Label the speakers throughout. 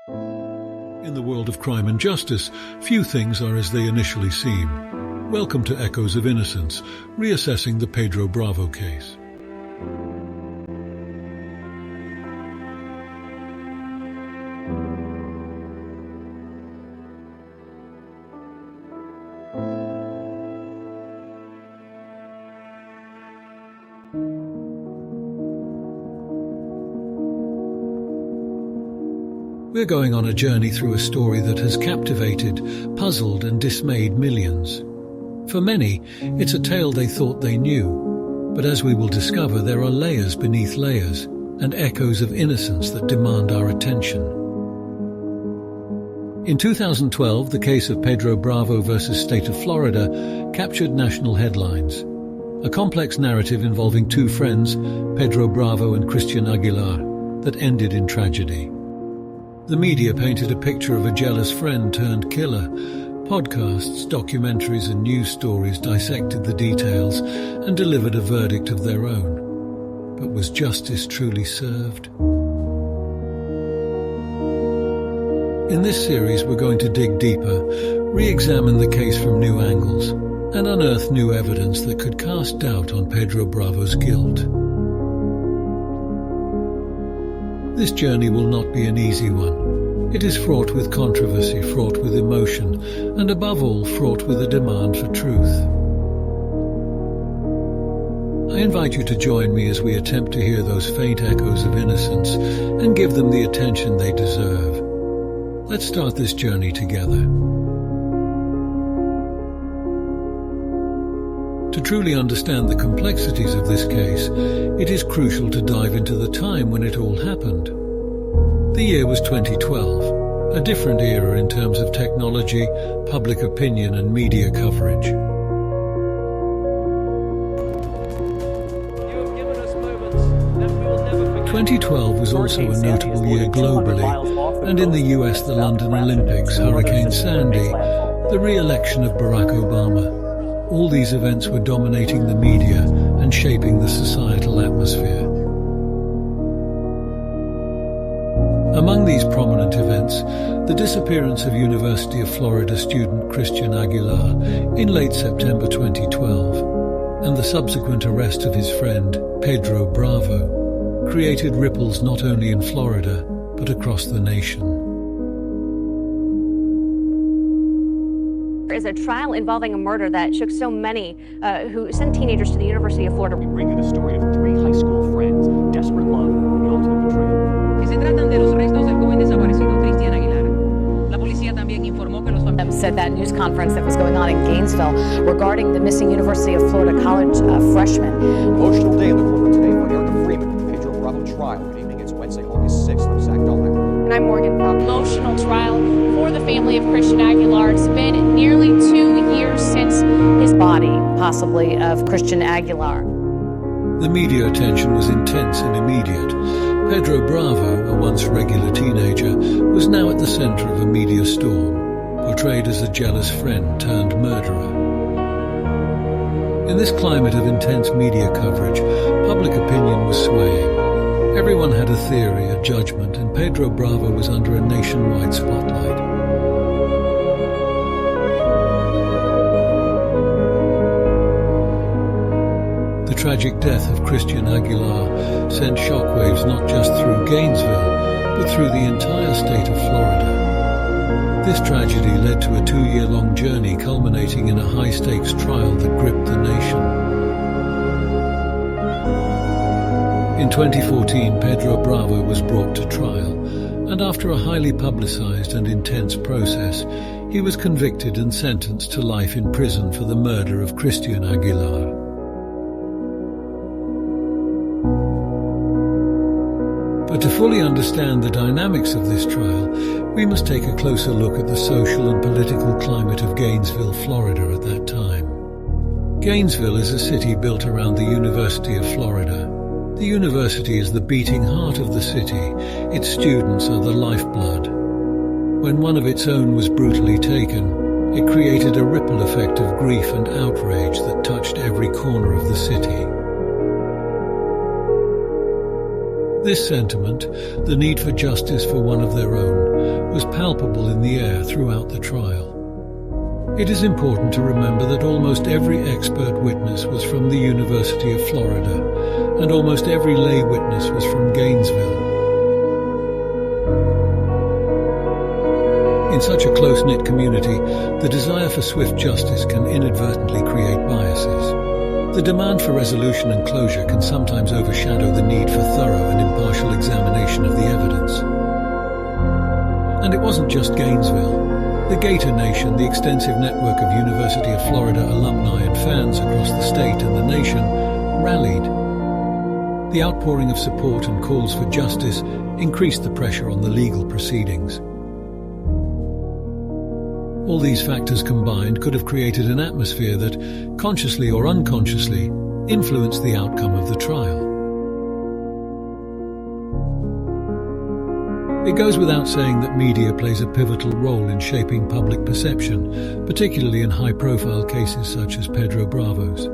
Speaker 1: In the world of crime and justice, few things are as they initially seem. Welcome to Echoes of Innocence, reassessing the Pedro Bravo case. We're going on a journey through a story that has captivated, puzzled and dismayed millions. For many, it's a tale they thought they knew, but as we will discover, there are layers beneath layers and echoes of innocence that demand our attention. In 2012, the case of Pedro Bravo versus State of Florida captured national headlines. A complex narrative involving two friends, Pedro Bravo and Christian Aguilar, that ended in tragedy. The media painted a picture of a jealous friend turned killer. Podcasts, documentaries and news stories dissected the details and delivered a verdict of their own. But was justice truly served? In this series, we're going to dig deeper, re-examine the case from new angles, and unearth new evidence that could cast doubt on Pedro Bravo's guilt. This journey will not be an easy one. It is fraught with controversy, fraught with emotion, and above all, fraught with a demand for truth. I invite you to join me as we attempt to hear those faint echoes of innocence and give them the attention they deserve. Let's start this journey together. To truly understand the complexities of this case, it is crucial to dive into the time when it all happened. The year was 2012, a different era in terms of technology, public opinion and media coverage. 2012 was also a notable year globally, and in the US, the London Olympics, Hurricane Sandy, the re-election of Barack Obama. All these events were dominating the media and shaping the societal atmosphere. Among these prominent events, the disappearance of University of Florida student Christian Aguilar in late September 2012 and the subsequent arrest of his friend Pedro Bravo created ripples not only in Florida but across the nation.
Speaker 2: Is a trial involving a murder that shook so many who sent teenagers to the University of Florida.
Speaker 3: We bring you the story of three high school friends, desperate love, and ultimate betrayal.
Speaker 4: Que se tratan de los restos del joven desaparecido Christian Aguilar. La policía también informó que los
Speaker 5: said that news conference that was going on in Gainesville regarding the missing University of Florida college freshman.
Speaker 3: Emotional day in the courtroom today for Erica Freeman, the Pedro Bravo trial. Good evening, it's Wednesday, August 6th. I'm Zach Dolnick.
Speaker 6: And I'm Morgan Falk.
Speaker 7: Emotional trial for the family of Christian Aguilar. It's been nearly 2 years since his
Speaker 5: body, possibly, of Christian Aguilar.
Speaker 1: The media attention was intense and immediate. Pedro Bravo, a once regular teenager, was now at the center of a media storm, portrayed as a jealous friend turned murderer. In this climate of intense media coverage, public opinion was swaying. Everyone had a theory, a judgment, and Pedro Bravo was under a nationwide spotlight. The tragic death of Christian Aguilar sent shockwaves not just through Gainesville, but through the entire state of Florida. This tragedy led to a 2-year-long journey culminating in a high-stakes trial that gripped the nation. In 2014, Pedro Bravo was brought to trial, and after a highly publicized and intense process, he was convicted and sentenced to life in prison for the murder of Christian Aguilar. But to fully understand the dynamics of this trial, we must take a closer look at the social and political climate of Gainesville, Florida at that time. Gainesville is a city built around the University of Florida. The university is the beating heart of the city. Its students are the lifeblood. When one of its own was brutally taken, it created a ripple effect of grief and outrage that touched every corner of the city. This sentiment, the need for justice for one of their own, was palpable in the air throughout the trial. It is important to remember that almost every expert witness was from the University of Florida, and almost every lay witness was from Gainesville. In such a close-knit community, the desire for swift justice can inadvertently create biases. The demand for resolution and closure can sometimes overshadow the need for thorough and impartial examination of the evidence. And it wasn't just Gainesville. The Gator Nation, the extensive network of University of Florida alumni and fans across the state and the nation, rallied. The outpouring of support and calls for justice increased the pressure on the legal proceedings. All these factors combined could have created an atmosphere that, consciously or unconsciously, influenced the outcome of the trial. It goes without saying that media plays a pivotal role in shaping public perception, particularly in high-profile cases such as Pedro Bravo's.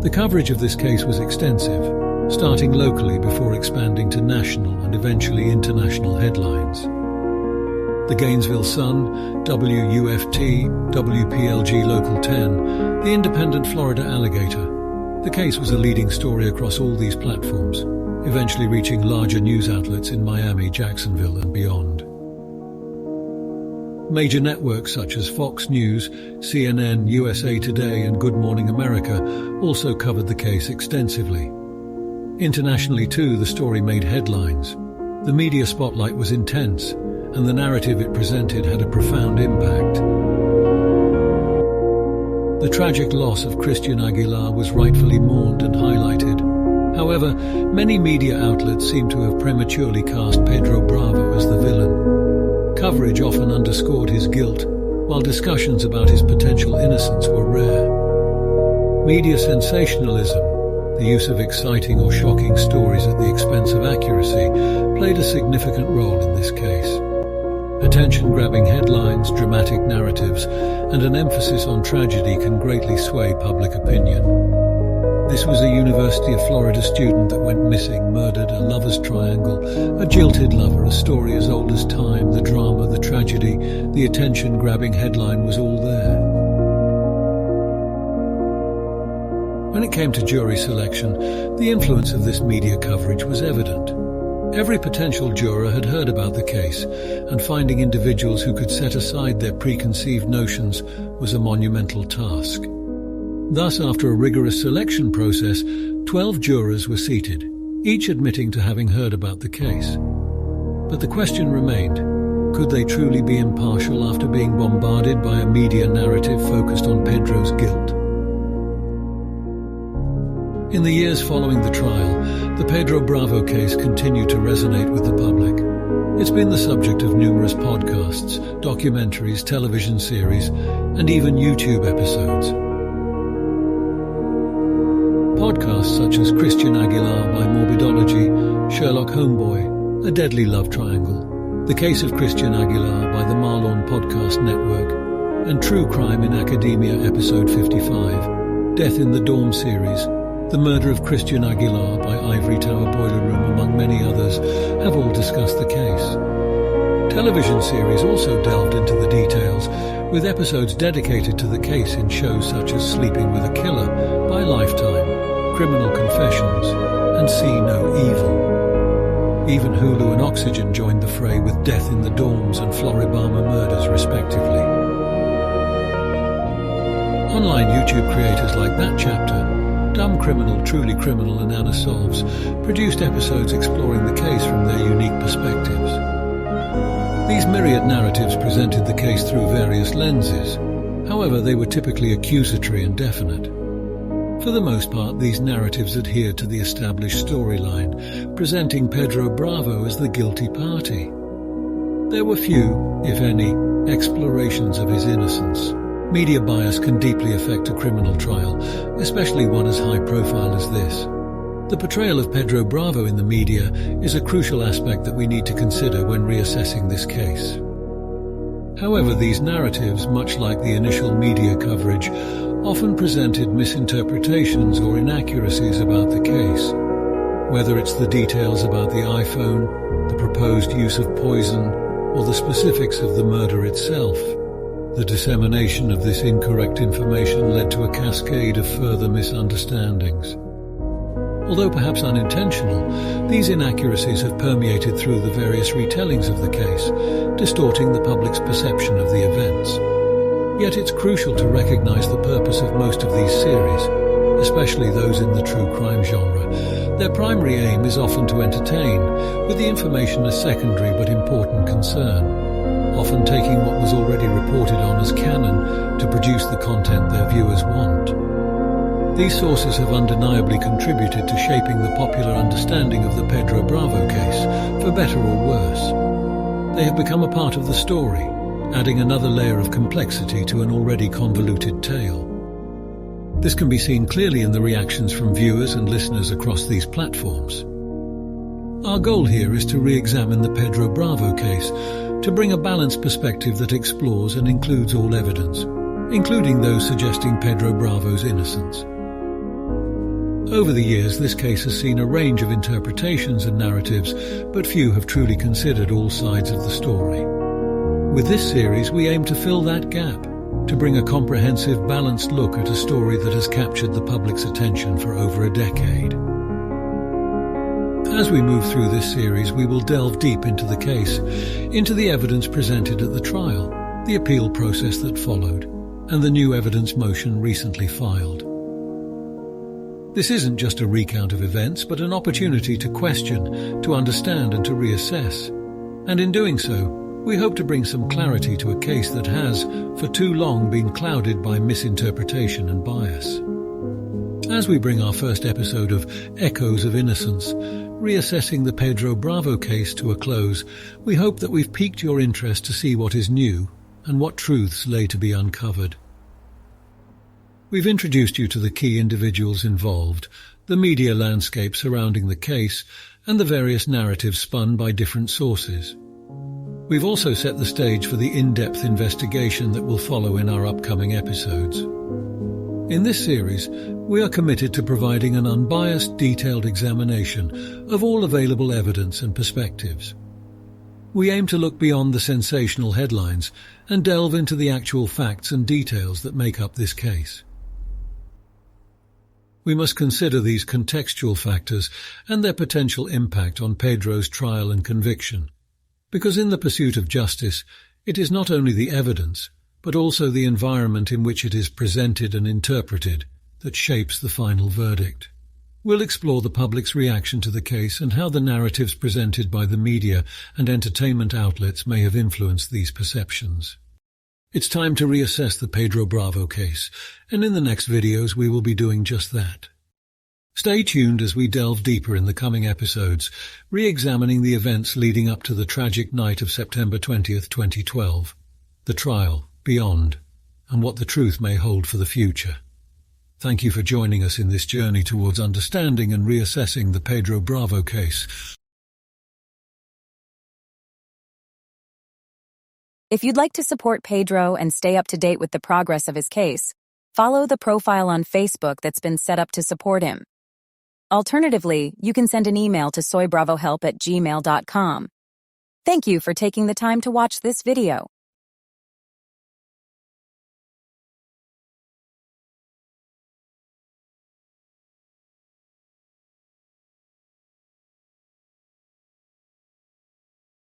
Speaker 1: The coverage of this case was extensive, starting locally before expanding to national and eventually international headlines. The Gainesville Sun, WUFT, WPLG Local 10, the Independent Florida Alligator. The case was a leading story across all these platforms, eventually reaching larger news outlets in Miami, Jacksonville, and beyond. Major networks such as Fox News, CNN, USA Today, and Good Morning America also covered the case extensively. Internationally, too, the story made headlines. The media spotlight was intense, and the narrative it presented had a profound impact. The tragic loss of Christian Aguilar was rightfully mourned and highlighted. However, many media outlets seem to have prematurely cast Pedro Bravo as the villain. Coverage often underscored his guilt, while discussions about his potential innocence were rare. Media sensationalism, the use of exciting or shocking stories at the expense of accuracy, played a significant role in this case. Attention-grabbing headlines, dramatic narratives, and an emphasis on tragedy can greatly sway public opinion. This was a University of Florida student that went missing, murdered, a lover's triangle, a jilted lover, a story as old as time, the drama, the tragedy, the attention-grabbing headline was all there. When it came to jury selection, the influence of this media coverage was evident. Every potential juror had heard about the case, and finding individuals who could set aside their preconceived notions was a monumental task. Thus, after a rigorous selection process, 12 jurors were seated, each admitting to having heard about the case. But the question remained, could they truly be impartial after being bombarded by a media narrative focused on Pedro's guilt? In the years following the trial, the Pedro Bravo case continued to resonate with the public. It's been the subject of numerous podcasts, documentaries, television series, and even YouTube episodes. Podcasts such as Christian Aguilar by Morbidology, Sherlock Homeboy, A Deadly Love Triangle, The Case of Christian Aguilar by the Marlon Podcast Network, and True Crime in Academia Episode 55, Death in the Dorm series, The Murder of Christian Aguilar by Ivory Tower Boiler Room, among many others, have all discussed the case. Television series also delved into the details, with episodes dedicated to the case in shows such as Sleeping with a Killer by Lifetime, Criminal Confessions, and See No Evil. Even Hulu and Oxygen joined the fray with Death in the Dorms and Floribama Murders, respectively. Online YouTube creators like That Chapter, Dumb Criminal, Truly Criminal, and Anna Solves produced episodes exploring the case from their unique perspectives. These myriad narratives presented the case through various lenses. However, they were typically accusatory and definite. For the most part, these narratives adhered to the established storyline, presenting Pedro Bravo as the guilty party. There were few, if any, explorations of his innocence. Media bias can deeply affect a criminal trial, especially one as high-profile as this. The portrayal of Pedro Bravo in the media is a crucial aspect that we need to consider when reassessing this case. However, these narratives, much like the initial media coverage, often presented misinterpretations or inaccuracies about the case. Whether it's the details about the iPhone, the proposed use of poison, or the specifics of the murder itself. The dissemination of this incorrect information led to a cascade of further misunderstandings. Although perhaps unintentional, these inaccuracies have permeated through the various retellings of the case, distorting the public's perception of the events. Yet it's crucial to recognize the purpose of most of these series, especially those in the true crime genre. Their primary aim is often to entertain, with the information a secondary but important concern, often taking what was already reported on as canon to produce the content their viewers want. These sources have undeniably contributed to shaping the popular understanding of the Pedro Bravo case, for better or worse. They have become a part of the story, adding another layer of complexity to an already convoluted tale. This can be seen clearly in the reactions from viewers and listeners across these platforms. Our goal here is to re-examine the Pedro Bravo case, to bring a balanced perspective that explores and includes all evidence, including those suggesting Pedro Bravo's innocence. Over the years, this case has seen a range of interpretations and narratives, but few have truly considered all sides of the story. With this series, we aim to fill that gap, to bring a comprehensive, balanced look at a story that has captured the public's attention for over a decade. As we move through this series, we will delve deep into the case, into the evidence presented at the trial, the appeal process that followed, and the new evidence motion recently filed. This isn't just a recount of events, but an opportunity to question, to understand, and to reassess. And in doing so, we hope to bring some clarity to a case that has, for too long, been clouded by misinterpretation and bias. As we bring our first episode of Echoes of Innocence, reassessing the Pedro Bravo case to a close, we hope that we've piqued your interest to see what is new and what truths lay to be uncovered. We've introduced you to the key individuals involved, the media landscape surrounding the case, and the various narratives spun by different sources. We've also set the stage for the in-depth investigation that will follow in our upcoming episodes. In this series, we are committed to providing an unbiased, detailed examination of all available evidence and perspectives. We aim to look beyond the sensational headlines and delve into the actual facts and details that make up this case. We must consider these contextual factors and their potential impact on Pedro's trial and conviction, because in the pursuit of justice, it is not only the evidence, but also the environment in which it is presented and interpreted that shapes the final verdict. We'll explore the public's reaction to the case and how the narratives presented by the media and entertainment outlets may have influenced these perceptions. It's time to reassess the Pedro Bravo case, and in the next videos we will be doing just that. Stay tuned as we delve deeper in the coming episodes, re-examining the events leading up to the tragic night of September 20th, 2012, the trial, beyond, and what the truth may hold for the future. Thank you for joining us in this journey towards understanding and reassessing the Pedro Bravo case.
Speaker 6: If you'd like to support Pedro and stay up to date with the progress of his case, follow the profile on Facebook that's been set up to support him. Alternatively, you can send an email to soybravohelp@gmail.com. Thank you for taking the time to watch this video.